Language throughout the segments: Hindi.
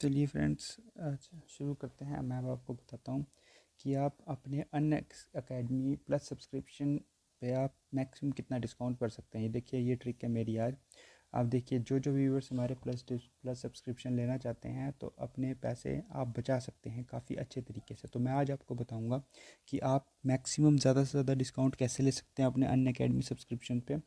चलिए फ्रेंड्स, शुरू करते हैं। मैं अब आपको बताता हूँ कि आप अपने अन्य अकेडमी प्लस सब्सक्रिप्शन पे आप मैक्सिमम कितना डिस्काउंट कर सकते हैं। ये देखिए, ये ट्रिक है मेरी आज। आप देखिए, जो व्यूवर्स हमारे प्लस सब्सक्रिप्शन लेना चाहते हैं तो अपने पैसे आप बचा सकते हैं काफ़ी अच्छे तरीके से। तो मैं आज आपको बताऊंगा कि आप मैक्सिमम ज़्यादा से ज़्यादा डिस्काउंट कैसे ले सकते हैं अपने अन्य अकेडमी सब्सक्रिप्शन पे।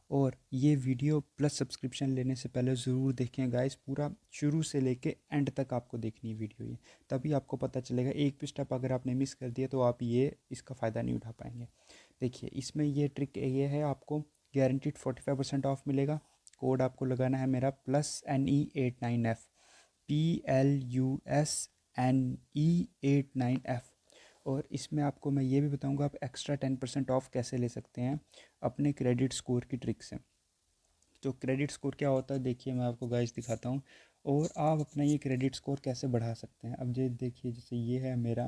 और ये वीडियो प्लस सब्सक्रिप्शन लेने से पहले ज़रूर देखें गाइस, पूरा शुरू से लेके एंड तक आपको देखनी है वीडियो ये, तभी आपको पता चलेगा। एक भी स्टेप अगर आपने मिस कर दिया तो आप ये इसका फ़ायदा नहीं उठा पाएंगे। देखिए, इसमें ये ट्रिक ये है, आपको गारंटीड 45% ऑफ मिलेगा। कोड आपको लगाना है मेरा +NE89F, PLUSNE89F। और इसमें आपको मैं ये भी बताऊंगा आप एक्स्ट्रा 10% ऑफ कैसे ले सकते हैं अपने क्रेडिट स्कोर की ट्रिक से। तो क्रेडिट स्कोर क्या होता है, देखिए मैं आपको गाइस दिखाता हूँ। और आप अपना ये क्रेडिट स्कोर कैसे बढ़ा सकते हैं। अब ये देखिए, जैसे ये है मेरा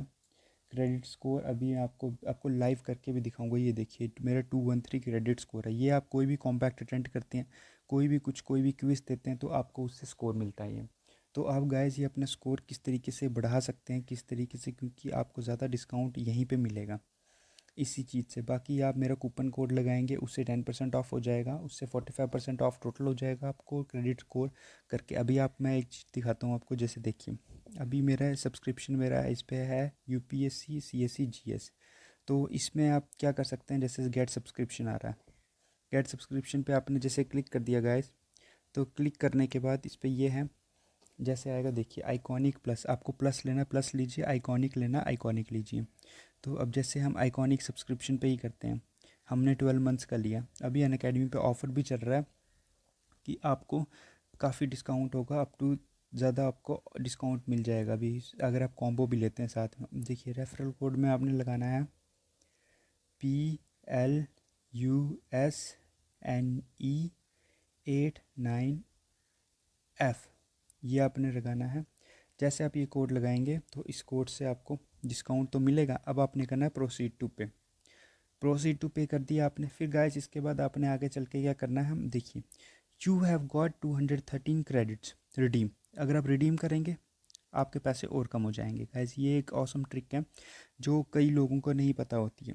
क्रेडिट स्कोर, अभी आपको लाइव करके भी दिखाऊंगा। ये देखिए मेरा 213 क्रेडिट स्कोर है। ये आप कोई भी कॉम्पैक्ट अटेंड करते हैं, कोई भी क्विज़ देते हैं तो आपको उससे स्कोर मिलता है ये। तो आप गाइस ये अपना स्कोर किस तरीके से बढ़ा सकते हैं, किस तरीके से, क्योंकि आपको ज़्यादा डिस्काउंट यहीं पे मिलेगा इसी चीज़ से। बाकी आप मेरा कूपन कोड लगाएंगे, उससे 10% ऑफ हो जाएगा, उससे 45% ऑफ टोटल हो जाएगा आपको क्रेडिट स्कोर करके। अभी मैं एक चीज़ दिखाता हूँ आपको। जैसे देखिए, अभी मेरा सब्सक्रिप्शन मेरा इस पे है UPSC CSE GS। तो इसमें आप क्या कर सकते हैं, जैसे गेट सब्सक्रिप्शन आ रहा है, गेट सब्सक्रिप्शन पे आपने जैसे क्लिक कर दिया गाइस, तो क्लिक करने के बाद इस पर ये है, जैसे आएगा देखिए आइकॉनिक प्लस, आपको प्लस लेना प्लस लीजिए, आइकॉनिक लेना आइकॉनिक लीजिए। तो अब जैसे हम आइकॉनिक सब्सक्रिप्शन पे ही करते हैं, हमने 12 मंथ्स का लिया। अभी अनअकैडमी पे ऑफ़र भी चल रहा है कि आपको काफ़ी डिस्काउंट होगा, अप टू ज़्यादा आपको डिस्काउंट मिल जाएगा अभी अगर आप कॉम्बो भी लेते हैं साथ में। देखिए रेफरल कोड में आपने लगाना है PLUSNE89F, ये आपने लगाना है। जैसे आप ये कोड लगाएंगे तो इस कोड से आपको डिस्काउंट तो मिलेगा। अब आपने करना है प्रोसीड टू पे कर दिया आपने। फिर गाइस इसके बाद आपने आगे चल के क्या करना है, हम देखिए, you have got 213 credits redeem. अगर आप रिडीम करेंगे आपके पैसे और कम हो जाएंगे। गाइस ये एक ऑसम ट्रिक है जो कई लोगों को नहीं पता होती है।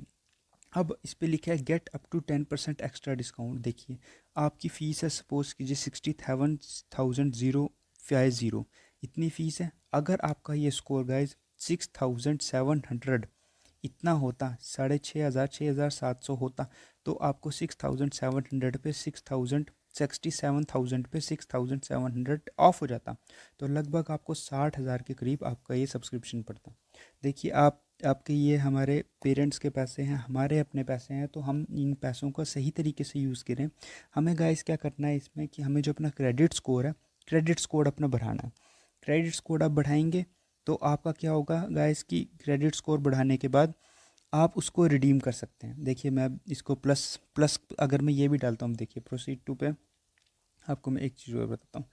अब इस पे लिखा है get up to 10% extra discount. देखिए, आपकी फ़ीस है, सपोज कीजिए 67,050 इतनी फ़ीस है। अगर आपका ये स्कोर गाइज 6,700 इतना होता, 6,500 6,700 होता, तो आपको 6,700 पे 67,000 पे 6,700 ऑफ हो जाता। तो लगभग आपको 60,000 के करीब आपका ये सब्सक्रिप्शन पड़ता। देखिए, आपके ये हमारे पेरेंट्स के पैसे हैं, हमारे अपने पैसे हैं, तो हम इन पैसों को सही तरीके से यूज़ करें। हमें गाइस क्या करना है इसमें कि हमें जो अपना क्रेडिट स्कोर है, क्रेडिट स्कोर अपना बढ़ाना है। क्रेडिट स्कोर आप बढ़ाएंगे तो आपका क्या होगा गाइस कि क्रेडिट स्कोर बढ़ाने के बाद आप उसको रिडीम कर सकते हैं। देखिए, मैं इसको प्लस प्लस अगर मैं ये भी डालता हूँ, देखिए प्रोसीड टू पे आपको मैं एक चीज़ और बताता हूँ।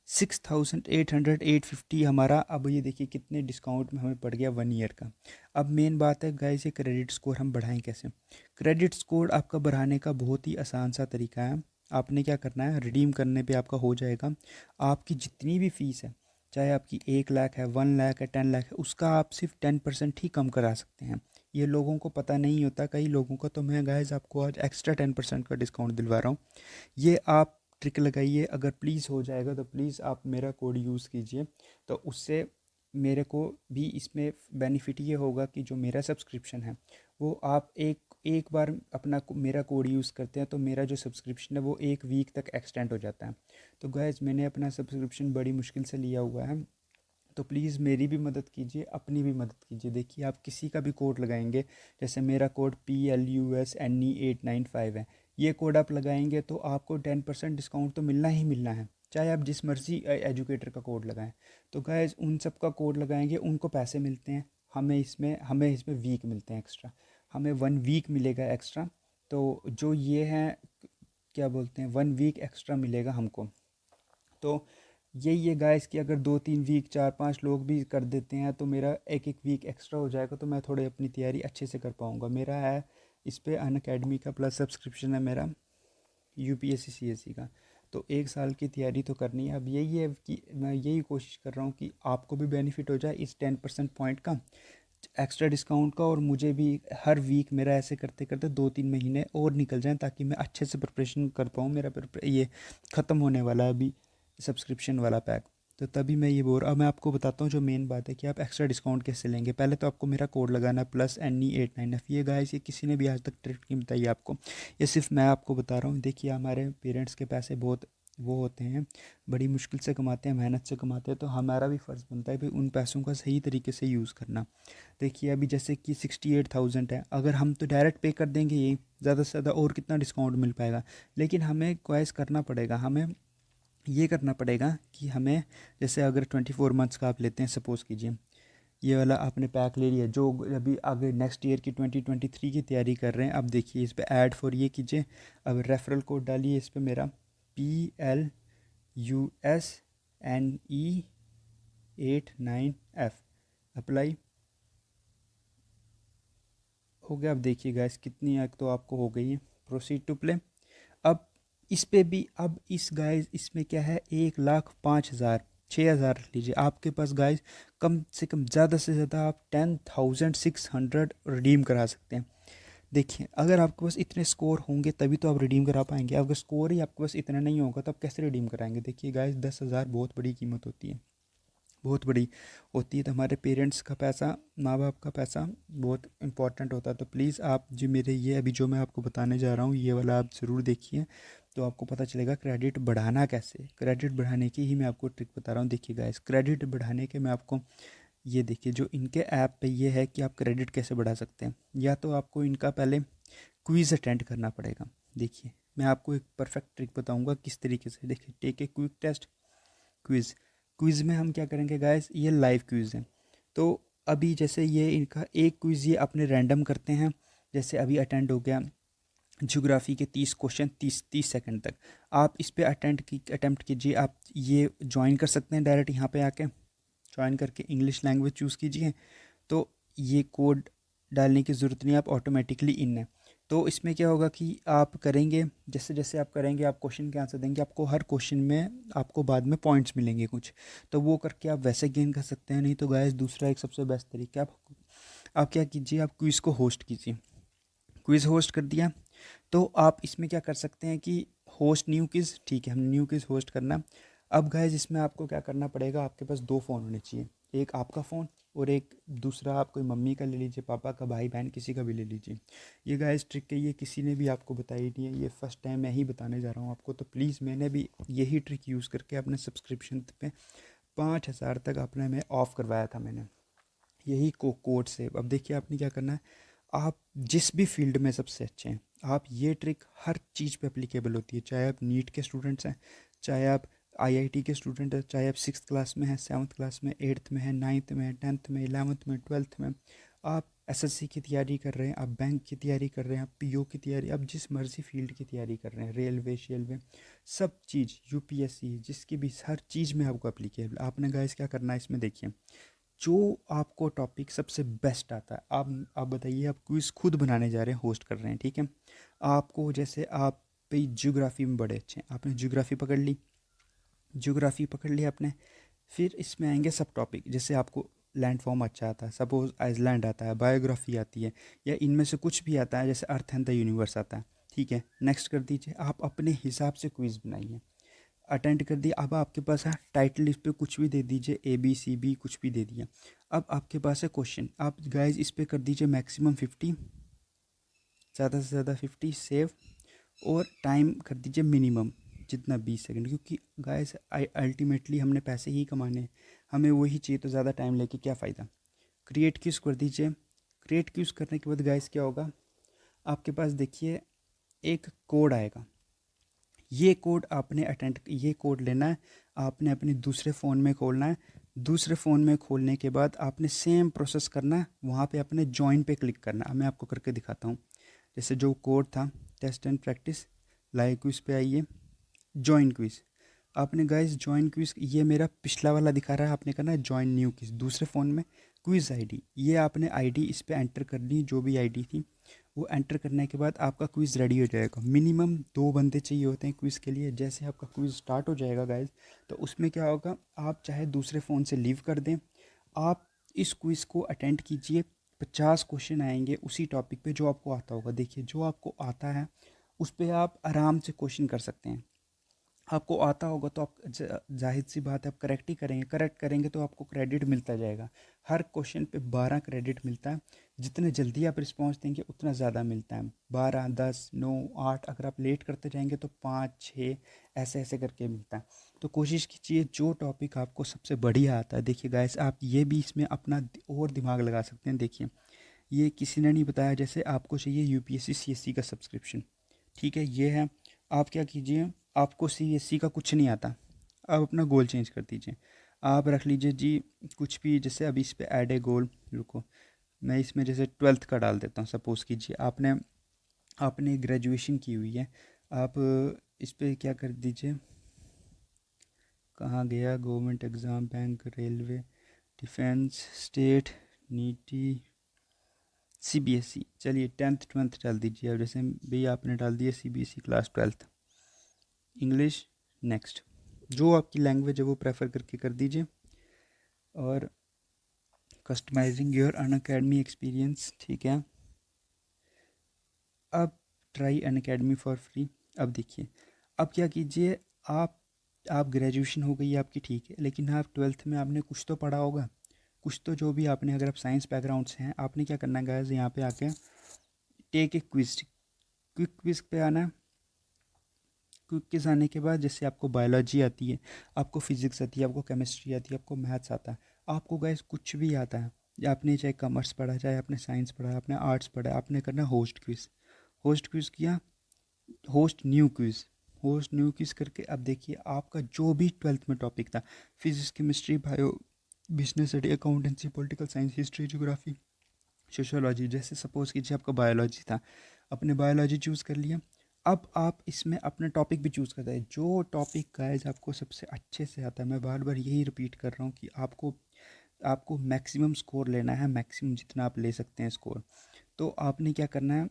6,800 850 हमारा, अब ये देखिए कितने डिस्काउंट में हमें पड़ गया 1 ईयर का। अब मेन बात है गाइस, ये क्रेडिट स्कोर हम बढ़ाएं कैसे। क्रेडिट स्कोर आपका बढ़ाने का बहुत ही आसान सा तरीका है। आपने क्या करना है, रिडीम करने पे आपका हो जाएगा, आपकी जितनी भी फ़ीस है, चाहे आपकी 1 लाख है, 1 लाख है, 10 लाख है, उसका आप सिर्फ 10% ही कम करा सकते हैं। ये लोगों को पता नहीं होता कई लोगों को, तो मैं गाइस आपको आज एक्स्ट्रा 10% का डिस्काउंट दिलवा रहा हूँ। ये आप ट्रिक लगाइए, अगर प्लीज़ हो जाएगा तो प्लीज़ आप मेरा कोड यूज़ कीजिए। तो उससे मेरे को भी इसमें बेनिफिट ये होगा कि जो मेरा सब्सक्रिप्शन है वो आप एक एक बार अपना मेरा कोड यूज़ करते हैं तो मेरा जो सब्सक्रिप्शन है वो 1 वीक तक एक्सटेंड हो जाता है। तो गैस, मैंने अपना सब्सक्रिप्शन बड़ी मुश्किल से लिया हुआ है, तो प्लीज़ मेरी भी मदद कीजिए, अपनी भी मदद कीजिए। देखिए, आप किसी का भी कोड लगाएंगे, जैसे मेरा कोड PLUSNE895 है, ये कोड आप लगाएंगे तो आपको 10% डिस्काउंट तो मिलना ही मिलना है, चाहे आप जिस मर्जी एजुकेटर का कोड लगाएं। तो गाइस, उन सब का कोड लगाएंगे उनको पैसे मिलते हैं, हमें इसमें वीक मिलते हैं एक्स्ट्रा, हमें 1 वीक मिलेगा एक्स्ट्रा। तो जो ये है, क्या बोलते हैं, 1 वीक एक्स्ट्रा मिलेगा हमको। तो यही है गाइस कि अगर 2-3 वीक 4-5 लोग भी कर देते हैं तो मेरा 1-1 वीक एक्स्ट्रा हो जाएगा, तो मैं थोड़ी अपनी तैयारी अच्छे से कर पाऊँगा। मेरा है इस पे अनअकैडमी का प्लस सब्सक्रिप्शन है मेरा, UPSC CSE का। तो 1 साल की तैयारी तो करनी है। अब यही है कि मैं यही कोशिश कर रहा हूँ कि आपको भी बेनिफिट हो जाए इस 10% पॉइंट का, एक्स्ट्रा डिस्काउंट का, और मुझे भी हर वीक मेरा ऐसे करते करते 2-3 महीने और निकल जाएं ताकि मैं अच्छे से प्रिपरेशन कर पाऊँ। मेरा ये ख़त्म होने वाला है अभी सब्सक्रिप्शन वाला पैक, तो तभी मैं ये बोल। अब मैं आपको बताता हूँ जो मेन बात है कि आप एक्स्ट्रा डिस्काउंट कैसे लेंगे। पहले तो आपको मेरा कोड लगाना है +NE89F। ये गाइस ये किसी ने भी आज तक ट्रिक नहीं बताई आपको, ये सिर्फ मैं आपको बता रहा हूँ। देखिए हमारे पेरेंट्स के पैसे बहुत वो होते हैं, बड़ी मुश्किल से कमाते हैं, मेहनत से कमाते हैं, तो हमारा भी फ़र्ज़ बनता है कि उन पैसों का सही तरीके से यूज़ करना। देखिए अभी जैसे कि 68,000 है, अगर हम तो डायरेक्ट पे कर देंगे ये ज़्यादा से ज़्यादा और कितना डिस्काउंट मिल पाएगा। लेकिन हमें क्वाइस करना पड़ेगा, हमें ये करना पड़ेगा कि हमें, जैसे अगर 24 मंथ्स का आप लेते हैं, सपोज़ कीजिए ये वाला आपने पैक ले लिया, जो अभी आगे नेक्स्ट ईयर की 2023 की तैयारी कर रहे हैं। अब देखिए इस पर ऐड फॉर ये कीजिए, अब रेफरल कोड डालिए इस पर मेरा PLUSNE89F, अप्लाई हो गया। अब देखिए गाइस कितनी एक तो आपको हो गई है, प्रोसीड टू प्ले। अब इस पे भी, अब इस गाइस इसमें क्या है, 1,05,000 6,000 लीजिए आपके पास गाइस, कम से कम ज़्यादा से ज़्यादा आप 10,600 रिडीम करा सकते हैं। देखिए अगर आपके पास इतने स्कोर होंगे तभी तो आप रिडीम करा पाएंगे, अगर स्कोर ही आपके पास इतना नहीं होगा तो आप कैसे रिडीम कराएंगे। देखिए गाइस 10,000 बहुत बड़ी कीमत होती है, बहुत बड़ी होती है। तो हमारे पेरेंट्स का पैसा, माँ बाप का पैसा बहुत इंपॉर्टेंट होता है। तो प्लीज़ आप जो मेरे ये अभी जो मैं आपको बताने जा रहा हूँ ये वाला आप ज़रूर देखिए, तो आपको पता चलेगा क्रेडिट बढ़ाना कैसे। क्रेडिट बढ़ाने की ही मैं आपको ट्रिक बता रहा हूँ। देखिए गाइस क्रेडिट बढ़ाने के मैं आपको ये देखिए, जो इनके ऐप पे ये है कि आप क्रेडिट कैसे बढ़ा सकते हैं। या तो आपको इनका पहले क्विज़ अटेंड करना पड़ेगा। देखिए मैं आपको एक परफेक्ट ट्रिक बताऊंगा किस तरीके से। देखिए take a quick test quiz. Quiz में हम क्या करेंगे गाइस, ये लाइव क्विज़ है। तो अभी जैसे ये इनका एक क्विज़ ये अपने रैंडम करते हैं, जैसे अभी अटेंड हो गया ज्योग्राफी के 30 क्वेश्चन, 30 सेकंड तक आप इस पर अटेम्प्ट कीजिए। आप ये ज्वाइन कर सकते हैं डायरेक्ट यहाँ पे आके, ज्वाइन करके इंग्लिश लैंग्वेज चूज़ कीजिए। तो ये कोड डालने की ज़रूरत नहीं, आप ऑटोमेटिकली इन है। तो इसमें क्या होगा कि आप करेंगे, जैसे जैसे आप करेंगे, आप क्वेश्चन के आंसर देंगे, आपको हर क्वेश्चन में आपको बाद में पॉइंट्स मिलेंगे कुछ, तो वो करके आप वैसे गेन कर सकते हैं। नहीं तो गाइस दूसरा एक सबसे बेस्ट तरीका, आप क्या कीजिए, आप क्विज़ को होस्ट कीजिए। क्विज़ होस्ट कर दिया तो आप इसमें क्या कर सकते हैं कि होस्ट न्यू क्विज़, ठीक है, हम न्यू क्विज़ होस्ट करना। अब गाइस इसमें आपको क्या करना पड़ेगा, आपके पास 2 फ़ोन होने चाहिए, एक आपका फ़ोन और एक दूसरा आप कोई मम्मी का ले लीजिए, पापा का, भाई बहन किसी का भी ले लीजिए। ये गाइस ट्रिक है, ये किसी ने भी आपको बताई नहीं है, ये फर्स्ट टाइम मैं ही बताने जा रहा हूँ आपको। तो प्लीज़ मैंने भी यही ट्रिक यूज़ करके अपने सब्सक्रिप्शन पे 5,000 तक अपने में ऑफ़ करवाया था मैंने, यही कोड से। अब देखिए आपने क्या करना है, आप जिस भी फील्ड में सबसे अच्छे हैं, आप ये ट्रिक हर चीज़ पे एप्लीकेबल होती है। चाहे आप नीट के स्टूडेंट्स हैं, चाहे आप आईआईटी के स्टूडेंट हैं, चाहे आप 6th क्लास में हैं, 7th क्लास में, 8th में हैं, 9th में, 10th में, 11th में, 12th में, आप एसएससी की तैयारी कर रहे हैं, आप बैंक की तैयारी कर रहे हैं, आप पीओ की तैयारी, आप जिस मर्जी फील्ड की तैयारी कर रहे हैं, रेलवे शेलवे, सब चीज़, यूपीएससी, जिसकी भी, हर चीज़ में आपको एप्लीकेबल। आपने गाइस क्या करना है इसमें, देखिए जो आपको टॉपिक सबसे बेस्ट आता है, आप बताइए, आप क्विज़ खुद बनाने जा रहे हैं, होस्ट कर रहे हैं, ठीक है। आपको जैसे आप पे ज्योग्राफी में बड़े अच्छे हैं, आपने ज्योग्राफी पकड़ ली, ज्योग्राफी पकड़ ली आपने, फिर इसमें आएंगे सब टॉपिक। जैसे आपको लैंड फॉर्म अच्छा आता है, सपोज आइसलैंड आता है, बायोग्राफी आती है, या इनमें से कुछ भी आता है, जैसे अर्थ एंड द यूनिवर्स आता है, ठीक है, नेक्स्ट कर दीजिए। आप अपने हिसाब से क्विज़ बनाइए, अटेंड कर दिया। अब आपके पास है टाइटल, इस पर कुछ भी दे दीजिए, ABCB कुछ भी दे दिया। अब आपके पास है क्वेश्चन, आप गाइज इस पर कर दीजिए मैक्सिमम 50, ज़्यादा से ज़्यादा 50 सेव, और टाइम कर दीजिए मिनिमम जितना 20 सेकंड, क्योंकि गाइस अल्टीमेटली हमने पैसे ही कमाने हैं, हमें वही चाहिए, तो ज़्यादा टाइम लेके क्या फ़ायदा। क्रिएट क्यूज़ कर दीजिए। क्रिएट क्यूज़ करने के बाद गाइस क्या होगा, आपके पास देखिए एक कोड आएगा, ये कोड आपने अटेंड, ये कोड लेना है, आपने अपने दूसरे फ़ोन में खोलना है। दूसरे फ़ोन में खोलने के बाद आपने सेम प्रोसेस करना है, वहाँ पे अपने जॉइन पे क्लिक करना है। मैं आपको करके दिखाता हूँ। जैसे जो कोड था, test and practice, live quiz पे आइए, जॉइन क्विज़, आपने गाइस जॉइन क्विज़, ये मेरा पिछला वाला दिखा रहा है, आपने करना है जॉइन न्यू क्विज़, दूसरे फ़ोन में क्विज़ आईडी, ये आपने आईडी इस पे एंटर करनी, जो भी आईडी थी वो एंटर करने के बाद आपका क्विज़ रेडी हो जाएगा। मिनिमम 2 बंदे चाहिए होते हैं क्विज़ के लिए। जैसे आपका क्विज़ स्टार्ट हो जाएगा गाइस, तो उसमें क्या होगा, आप चाहे दूसरे फ़ोन से लीव कर दें, आप इस क्विज़ को अटेंड कीजिए। 50 क्वेश्चन आएंगे उसी टॉपिक पे जो आपको आता होगा। देखिए, जो आपको आता है उस पे आप आराम से क्वेश्चन कर सकते हैं। आपको आता होगा तो आप जाहिर सी बात है आप करेक्ट ही करेंगे। करेक्ट करेंगे तो आपको क्रेडिट मिलता जाएगा। हर क्वेश्चन पे 12 क्रेडिट मिलता है। जितने जल्दी आप रिस्पॉन्स देंगे उतना ज़्यादा मिलता है। 12, 10, 9, 8, अगर आप लेट करते जाएंगे तो 5, 6 ऐसे ऐसे करके मिलता है। तो कोशिश कीजिए जो टॉपिक आपको सबसे बढ़िया आता है। देखिए गाइस, आप ये भी इसमें अपना और दिमाग लगा सकते हैं। देखिए, ये किसी ने नहीं बताया। जैसे आपको चाहिए यूपीएससी सीएससी का सब्सक्रिप्शन, ठीक है, ये है। आप क्या कीजिए, आपको सीएससी का कुछ नहीं आता, आप अपना गोल चेंज कर दीजिए। आप रख लीजिए जी कुछ भी, जैसे अभी इस पे ऐड है गोल, रुको मैं इसमें जैसे 12th का डाल देता हूँ। सपोज़ कीजिए आपने आपने ग्रेजुएशन की हुई है। आप इस पे क्या कर दीजिए, कहाँ गया, government exam, bank, railway, defence, state, नीति, सीबीएसई। चलिए 10th 12th डाल दीजिए। अब जैसे भैया आपने डाल दिया CBSE class 12th, English, next. जो आपकी लैंग्वेज है वो प्रेफर करके कर दीजिए। और कस्टमाइजिंग योर अनअकैडमी एक्सपीरियंस, ठीक है। अब ट्राई अनअकैडमी फॉर फ्री। अब देखिए, अब क्या कीजिए, आप ग्रेजुएशन हो गई आपकी, ठीक है, लेकिन आप 12th में आपने कुछ तो पढ़ा होगा। कुछ तो जो भी आपने, अगर आप साइंस बैकग्राउंड से हैं, आपने क्या करना है गाइस, यहाँ पे आके take a quiz. Quick quiz पे आना है। क्विक क्विज आने के बाद जैसे आपको बायोलॉजी आती है, आपको फिजिक्स आती है, आपको केमिस्ट्री आती है, आपको मैथ्स आता है, आपको गाइस कुछ भी आता है, या आपने चाहे कॉमर्स पढ़ा, चाहे आपने साइंस पढ़ा, आपने आर्ट्स पढ़ा, आपने करना होस्ट क्विज। होस्ट क्विज किया, host new quiz. Host new quiz करके अब देखिए आपका जो भी 12th में टॉपिक था, physics, chemistry, bio, business study, accountancy, political science, history, geography, sociology, जैसे सपोज कीजिए आपका बायोलॉजी था, अपने बायोलॉजी चूज़ कर लिया। अब आप इसमें अपना टॉपिक भी चूज़ करते हैं, जो टॉपिक गाइस आपको सबसे अच्छे से आता है। मैं बार बार यही रिपीट कर रहा हूँ कि आपको आपको मैक्सिमम स्कोर लेना है, मैक्सिमम जितना आप ले सकते हैं स्कोर। तो आपने क्या करना है,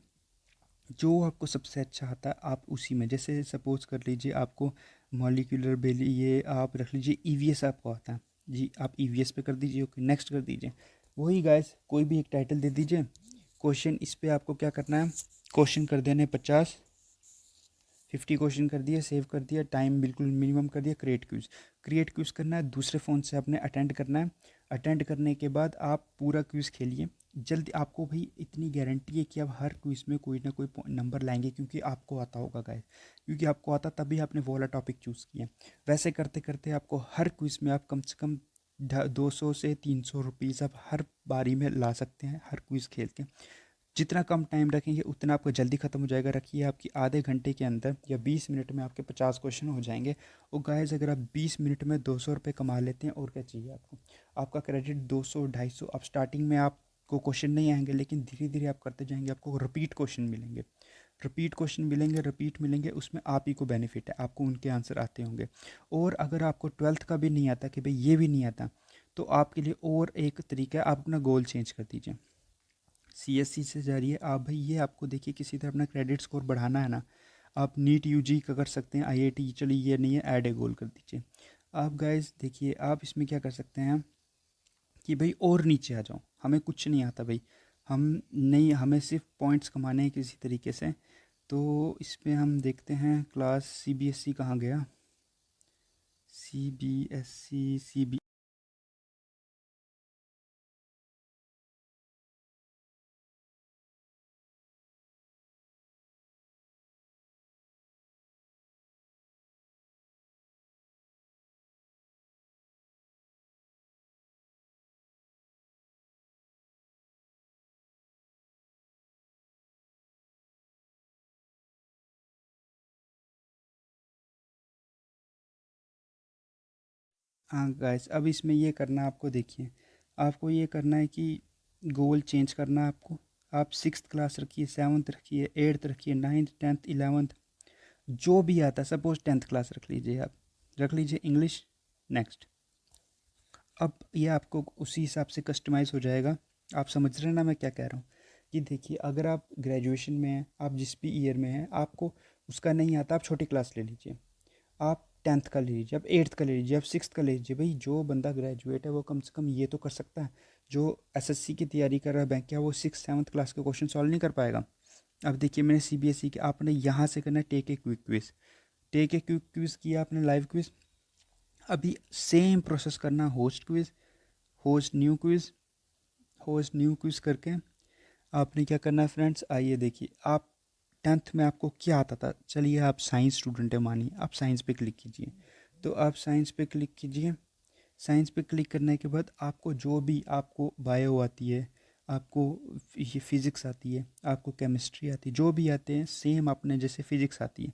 जो आपको सबसे अच्छा आता है आप उसी में, जैसे सपोज कर लीजिए आपको मॉलिक्यूलर बेली, ये आप रख लीजिए ईवीएस आपको आता है जी, आप ईवीएस पे कर दीजिए। ओके, नेक्स्ट कर दीजिए। वही गाइस, कोई भी एक टाइटल दे दीजिए। क्वेश्चन इस पे आपको क्या करना है, क्वेश्चन कर देने 50, 50 क्वेश्चन कर दिए, सेव कर दिया, टाइम बिल्कुल मिनिमम कर दिया। क्रिएट क्विज, क्रिएट क्विज करना है, दूसरे फ़ोन से आपने अटेंड करना है। अटेंड करने के बाद आप पूरा क्विज खेलिए। जल्दी, आपको भाई इतनी गारंटी है कि आप हर क्विज में कोई ना कोई नंबर लाएंगे, क्योंकि आपको आता होगा गाइस, क्योंकि आपको आता तभी आपने वो वाला टॉपिक चूज़ किया। वैसे करते करते आपको हर क्विज में आप कम से कम 200 से 300 रुपीज़ आप हर बारी में ला सकते हैं, हर क्विज खेल के। जितना कम टाइम रखेंगे उतना आपका जल्दी ख़त्म हो जाएगा। रखिए आपकी आधे घंटे के अंदर या 20 मिनट में आपके 50 क्वेश्चन हो जाएंगे। और गाइस, अगर आप 20 मिनट में 200 रुपये कमा लेते हैं, और क्या चाहिए आपको। आपका क्रेडिट 200, 250। अब स्टार्टिंग में आपको क्वेश्चन नहीं आएंगे, लेकिन धीरे धीरे आप करते जाएंगे, आपको रिपीट क्वेश्चन मिलेंगे। रिपीट क्वेश्चन मिलेंगे, रिपीट मिलेंगे, उसमें आप ही को बेनिफिट है, आपको उनके आंसर आते होंगे। और अगर आपको 12th का भी नहीं आता कि भाई ये भी नहीं आता, तो आपके लिए और एक तरीका है, आप अपना गोल चेंज कर दीजिए। सीएससी से जा रही है आप भाई, ये आपको देखिए किसी तरह अपना क्रेडिट स्कोर बढ़ाना है ना, आप नीट यूजी का कर सकते हैं, आईआईटी, चलिए ये नहीं है, ऐड ए गोल कर दीजिए। आप गाइस देखिए, आप इसमें क्या कर सकते हैं कि भाई और नीचे आ जाओ, हमें कुछ नहीं आता भाई, हम नहीं, हमें सिर्फ पॉइंट्स कमाने हैं किसी तरीके से। तो इसमें हम देखते हैं क्लास सीबीएसई कहाँ गया, सीबीएसई, सीबी, हाँ गाइस, अब इसमें ये करना है आपको। देखिए, आपको ये करना है कि गोल चेंज करना है आपको। आप 6th क्लास रखिए, 7th रखिए, 8th रखिए, 9th, 10th, 11th, जो भी आता है। सपोज 10th क्लास रख लीजिए, आप रख लीजिए इंग्लिश, नेक्स्ट। अब ये आपको उसी हिसाब से कस्टमाइज़ हो जाएगा। आप समझ रहे हैं ना मैं क्या कह रहा हूँ। कि देखिए अगर आप ग्रेजुएशन में हैं, आप जिस भी ईयर में हैं, आपको उसका नहीं आता, आप छोटी क्लास ले लीजिए, आप 10th का ले लीजिए, आप 8th का ले लीजिए, आप 6th का ले लीजिए। भाई जो बंदा ग्रेजुएट है वो कम से कम ये तो कर सकता है। जो एसएससी की तैयारी कर रहा है बैंक, क्या वो 6th 7th क्लास के क्वेश्चन सॉल्व नहीं कर पाएगा? अब देखिए मैंने सीबीएसई के, आपने यहाँ से करना है take a quick quiz, take a quick quiz किया आपने, लाइव क्विज। अभी सेम प्रोसेस करना, host quiz, host new quiz, host new quiz करके आपने क्या करना है फ्रेंड्स, आइए देखिए। आप 10th में आपको क्या आता था? चलिए आप साइंस स्टूडेंट है मानिए, आप साइंस पे क्लिक कीजिए। तो आप साइंस पे क्लिक कीजिए। साइंस पे क्लिक करने के बाद आपको जो भी, आपको बायो आती है, आपको ये फिज़िक्स आती है, आपको केमिस्ट्री आती है, जो भी आते हैं सेम अपने जैसे फिज़िक्स आती है,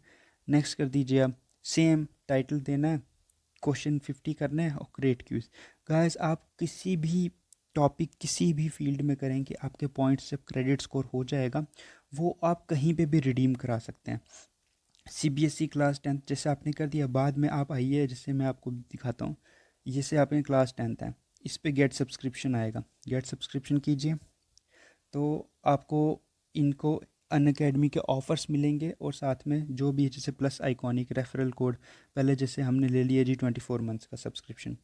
नेक्स्ट कर दीजिए आप। सेम टाइटल देना है, क्वेश्चन 50 करने हैं और क्रिएट क्यूज। गाइस आप किसी भी टॉपिक किसी भी फील्ड में करेंगे, आपके पॉइंट्स से क्रेडिट स्कोर हो जाएगा, वो आप कहीं पे भी रिडीम करा सकते हैं। सीबीएसई क्लास 10th जैसे आपने कर दिया, बाद में आप आइए, जैसे मैं आपको दिखाता हूँ। जैसे आपने क्लास 10th है, इस पे गेट सब्सक्रिप्शन आएगा, गेट सब्सक्रिप्शन कीजिए तो आपको इनको अनअकैडमी के ऑफ़र्स मिलेंगे, और साथ में जो भी जैसे प्लस आइकॉनिक रेफरल कोड, पहले जैसे हमने ले लिया जी 24 मंथ्स का सब्सक्रिप्शन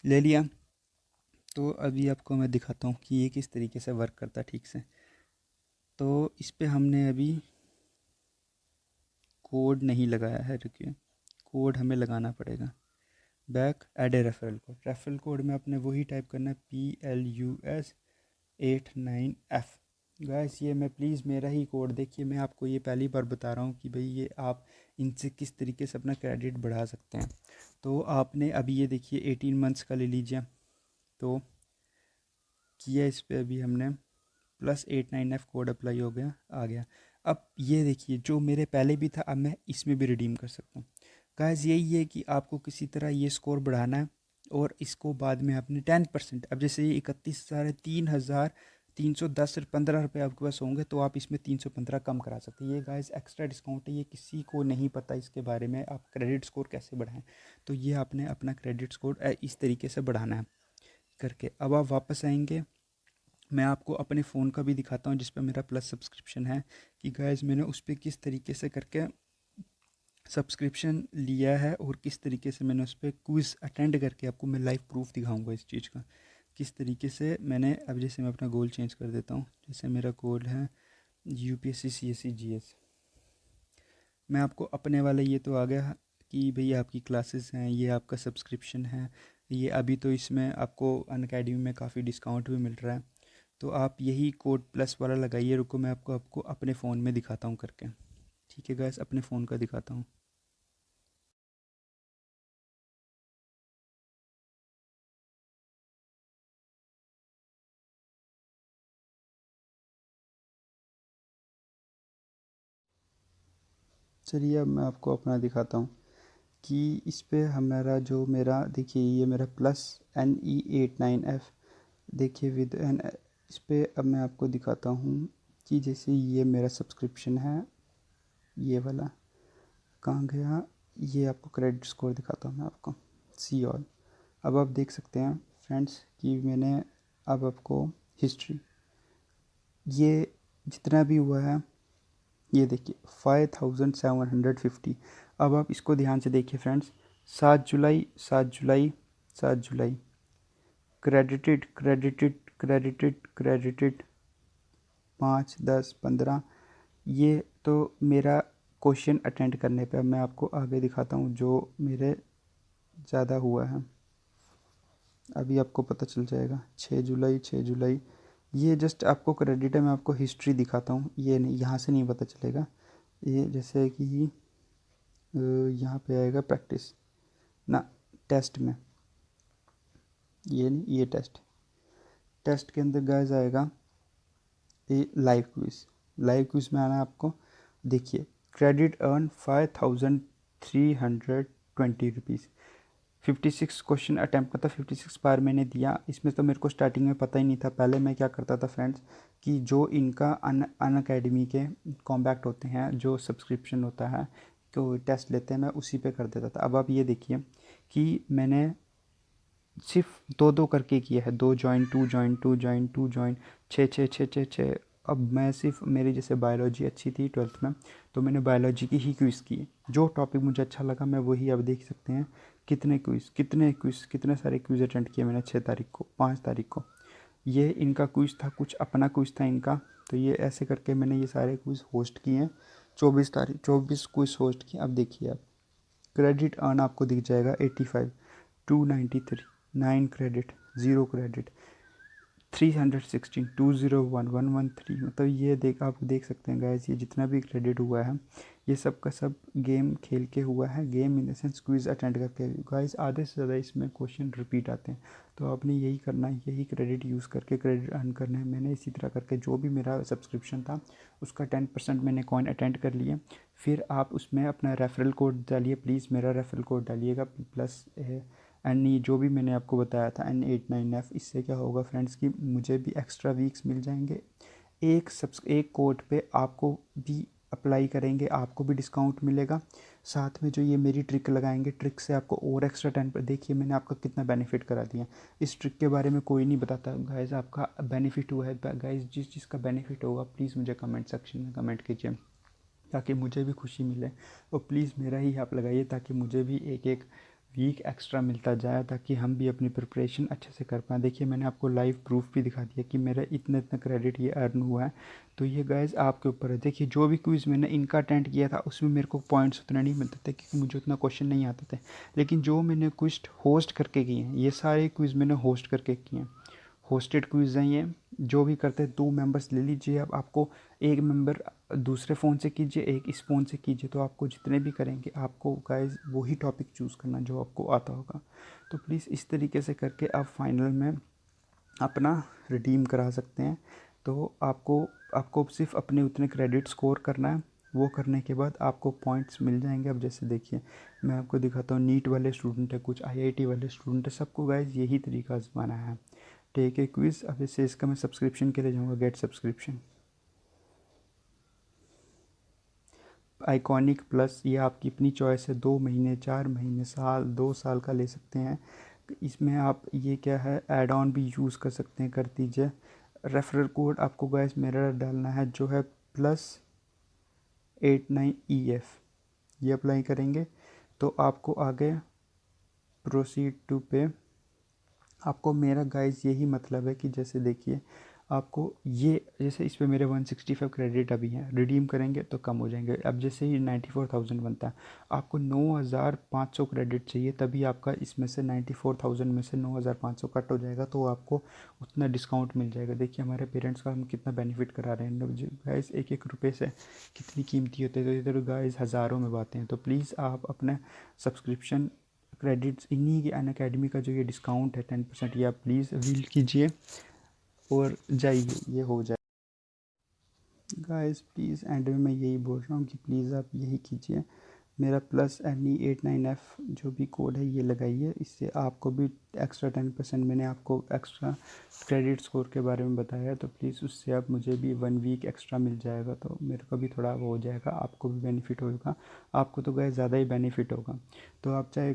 ले लिया। तो अभी आपको मैं दिखाता हूँ कि ये किस तरीके से वर्क करता है ठीक से। तो इस पे हमने अभी कोड नहीं लगाया है, रुकिए, कोड हमें लगाना पड़ेगा। Back add a referral code, referral code में आपने वही टाइप करना है, PLUS89F। गाइस ये मैं प्लीज़ मेरा ही कोड देखिए, मैं आपको ये पहली बार बता रहा हूँ कि भाई ये आप इनसे किस तरीके से अपना क्रेडिट बढ़ा सकते हैं। तो आपने अभी ये देखिए 18 मंथ्स का ले लीजिए, तो किया इस पर अभी हमने, +89F कोड अप्लाई हो गया, आ गया। अब ये देखिए जो मेरे पहले भी था, अब मैं इसमें भी रिडीम कर सकता हूँ। गाइस यही है कि आपको किसी तरह ये स्कोर बढ़ाना है, और इसको बाद में आपने 10%, अब जैसे ये 31,000 है, 3,310 15 रुपये आपके पास होंगे, तो आप इसमें 315 कम करा सकते हैं। ये गाइस एक्स्ट्रा डिस्काउंट है, ये किसी को नहीं पता इसके बारे में, आप क्रेडिट स्कोर कैसे बढ़ाएं। तो ये आपने अपना क्रेडिट स्कोर इस तरीके से बढ़ाना है करके। अब आप वापस आएंगे, मैं आपको अपने फ़ोन का भी दिखाता हूँ जिस पे मेरा प्लस सब्सक्रिप्शन है, कि गाइस मैंने उस पर किस तरीके से करके सब्सक्रिप्शन लिया है, और किस तरीके से मैंने उस पर क्विज़ अटेंड करके आपको मैं लाइव प्रूफ दिखाऊंगा इस चीज़ का, किस तरीके से मैंने। अब जैसे मैं अपना गोल चेंज कर देता हूँ, जैसे मेरा गोल है यूपीएससी सीएससी जीएस, मैं आपको अपने वाला, ये तो आ गया कि भई आपकी क्लासेस हैं, ये आपका सब्सक्रिप्शन है, ये अभी तो इसमें आपको अनअकैडमी में काफ़ी डिस्काउंट भी मिल रहा है, तो आप यही कोड प्लस वाला लगाइए। रुको मैं आपको आपको अपने फ़ोन में दिखाता हूँ करके, ठीक है गाइस, अपने फ़ोन का दिखाता हूँ। चलिए अब मैं आपको अपना दिखाता हूँ कि इस पे हमारा जो मेरा देखिए, ये मेरा +NE89F, देखिए विद एन, इस पे अब मैं आपको दिखाता हूँ कि जैसे ये मेरा सब्सक्रिप्शन है, ये वाला कहाँ गया, ये आपको क्रेडिट स्कोर दिखाता हूँ मैं आपको, सी ऑल। अब आप देख सकते हैं फ्रेंड्स कि मैंने, अब आपको हिस्ट्री, ये जितना भी हुआ है, ये देखिए 5,750। अब आप इसको ध्यान से देखिए फ्रेंड्स, 7 जुलाई, 7 जुलाई, 7 जुलाई, क्रेडिटेड क्रेडिटेड क्रेडिटेड क्रेडिटेड, 5 10 15, ये तो मेरा क्वेश्चन अटेंड करने पे। अब मैं आपको आगे दिखाता हूँ जो मेरे ज़्यादा हुआ है, अभी आपको पता चल जाएगा। 6 जुलाई, 6 जुलाई, ये जस्ट आपको क्रेडिट है, मैं आपको हिस्ट्री दिखाता हूँ, ये नहीं, यहाँ से नहीं पता चलेगा। ये जैसे कि यहाँ पे आएगा प्रैक्टिस ना, टेस्ट में, ये नहीं, ये टेस्ट, टेस्ट के अंदर गाइस आएगा ये लाइव क्विज, लाइव क्विज में आना है आपको। देखिए credit earn 5,320 rupees, 56 question attempt का था, 56 बार मैंने दिया। इसमें तो मेरे को स्टार्टिंग में पता ही नहीं था, पहले मैं क्या करता था फ्रेंड्स कि जो इनका अनअकैडमी के कॉम्बैक्ट होते हैं, जो सब्सक्रिप्शन होता है, तो टेस्ट लेते हैं, मैं उसी पे कर देता था। अब आप ये देखिए कि मैंने सिर्फ 2 2 करके किया है, 2 जॉइन, 2 जॉइन, 2 जॉइन, 2 जॉइन, 6 6 6 6 6, अब मैं सिर्फ मेरी जैसे बायोलॉजी अच्छी थी 12th में, तो मैंने बायोलॉजी की ही क्विज़ की, जो टॉपिक मुझे अच्छा लगा मैं वही, अब देख सकते हैं कितने सारे क्विज़ अटेंड किए मैंने 6 तारीख को, 5 तारीख को। ये इनका क्विज़ था, कुछ अपना क्विज़ था इनका, तो ये ऐसे करके मैंने ये सारे क्विज़ होस्ट किए हैं। 24 क्विज़ होस्ट किए। अब देखिए आप क्रेडिट अर्न आपको दिख जाएगा 85, 293, 9 क्रेडिट, 0 क्रेडिट, 316, 201, 113। मतलब ये आप देख सकते हैं गाइस, ये जितना भी क्रेडिट हुआ है ये सब का सब गेम खेल के हुआ है, game in the sense quiz attend करके। गाइस आधे से ज़्यादा इसमें क्वेश्चन रिपीट आते हैं, तो आपने यही करना है, यही क्रेडिट यूज़ करके क्रेडिट अर्न करना है। मैंने इसी तरह करके जो भी मेरा सब्सक्रिप्शन था उसका 10% मैंने कॉइन अटेंड कर लिए। फिर आप उसमें अपना रेफरल कोड डालिए, प्लीज़ मेरा रेफरल कोड डालिएगा प्लस एंड ये जो भी मैंने आपको बताया था N89F। इससे क्या होगा फ्रेंड्स कि मुझे भी एक्स्ट्रा वीक्स मिल जाएंगे। एक कोड पे आपको भी अप्लाई करेंगे आपको भी डिस्काउंट मिलेगा। साथ में जो ये मेरी ट्रिक लगाएंगे, ट्रिक से आपको और एक्स्ट्रा 10 पर, देखिए मैंने आपका कितना बेनिफिट करा दिया। इस ट्रिक के बारे में कोई नहीं बताता गाइज, आपका बेनिफिट हुआ है गाइज। जिस चीज़ का बेनिफिट होगा प्लीज़ मुझे कमेंट सेक्शन में कमेंट कीजिए, ताकि मुझे भी खुशी मिले। और प्लीज़ मेरा ही आप लगाइए, ताकि मुझे भी एक एक वीक एक्स्ट्रा मिलता जाए, ताकि हम भी अपनी प्रिपरेशन अच्छे से कर पाएँ। देखिए मैंने आपको लाइव प्रूफ भी दिखा दिया कि मेरा इतना इतना क्रेडिट ये अर्न हुआ है। तो ये गाइज आपके ऊपर है। देखिए जो भी क्विज़ मैंने इनका अटेंड किया था उसमें मेरे को पॉइंट्स उतना नहीं मिलते थे, क्योंकि मुझे उतना क्वेश्चन नहीं आते थे। लेकिन जो मैंने क्विज होस्ट करके किए हैं, ये सारे क्विज़ मैंने होस्ट करके किए हैं, होस्टेड क्विज़ हैं ये। जो भी करते हैं 2 मेंबर्स ले लीजिए, अब आपको एक मेंबर दूसरे फ़ोन से कीजिए, एक इस फ़ोन से कीजिए, तो आपको जितने भी करेंगे आपको गाइस वही टॉपिक चूज़ करना जो आपको आता होगा। तो प्लीज़ इस तरीके से करके आप फाइनल में अपना रिडीम करा सकते हैं। तो आपको सिर्फ अपने उतने क्रेडिट स्कोर करना है, वो करने के बाद आपको पॉइंट्स मिल जाएंगे। अब जैसे देखिए मैं आपको दिखाता हूँ, नीट वाले स्टूडेंट है, कुछ IIT वाले स्टूडेंट है, सबको गाइस यही तरीका आजमाना है। Take a quiz. अब इससे इसका मैं सब्सक्रिप्शन के लिए जाऊँगा, गेट सब्सक्रिप्शन आइकॉनिक प्लस। ये आपकी अपनी चॉइस है, 2 महीने, 4 महीने, साल, 2 साल का ले सकते हैं। इसमें आप ये क्या है ऐड ऑन भी यूज़ कर सकते हैं, कर दीजिए। रेफरल कोड आपको गाइस मेरा डालना है जो है +89EF, ये अप्लाई करेंगे तो आपको आगे प्रोसीड टू पे। आपको मेरा गाइस यही मतलब है कि जैसे देखिए आपको ये, जैसे इस पे मेरे 165 क्रेडिट अभी हैं, रिडीम करेंगे तो कम हो जाएंगे। अब जैसे ही 94,000 बनता है, आपको 9,500 क्रेडिट चाहिए, तभी आपका इसमें से 94,000 में से 9,500 कट हो जाएगा, तो आपको उतना डिस्काउंट मिल जाएगा। देखिए हमारे पेरेंट्स का हम कितना बेनिफिट करा रहे हैं गाइस, एक एक रुपये से कितनी कीमती होती है। तो इधर गाइस हज़ारों में बातें हैं। तो प्लीज़ आप अपने सब्सक्रिप्शन क्रेडिट्स इन्हीं की अनअकैडमी का जो ये डिस्काउंट है 10%, ये आप प्लीज़ अवील कीजिए और जाइए, ये हो जाए गाइस। प्लीज़ एंड में मैं यही बोल रहा हूँ कि प्लीज़ आप यही कीजिए, मेरा +NE89F जो भी कोड है ये लगाइए, इससे आपको भी एक्स्ट्रा 10%। मैंने आपको एक्स्ट्रा क्रेडिट स्कोर के बारे में बताया, तो प्लीज़ उससे आप मुझे भी 1 वीक एक्स्ट्रा मिल जाएगा, तो मेरे को भी थोड़ा वो हो जाएगा, आपको भी बेनिफिट होगा। आपको तो गाइस ज़्यादा ही बेनिफिट होगा। तो आप चाहे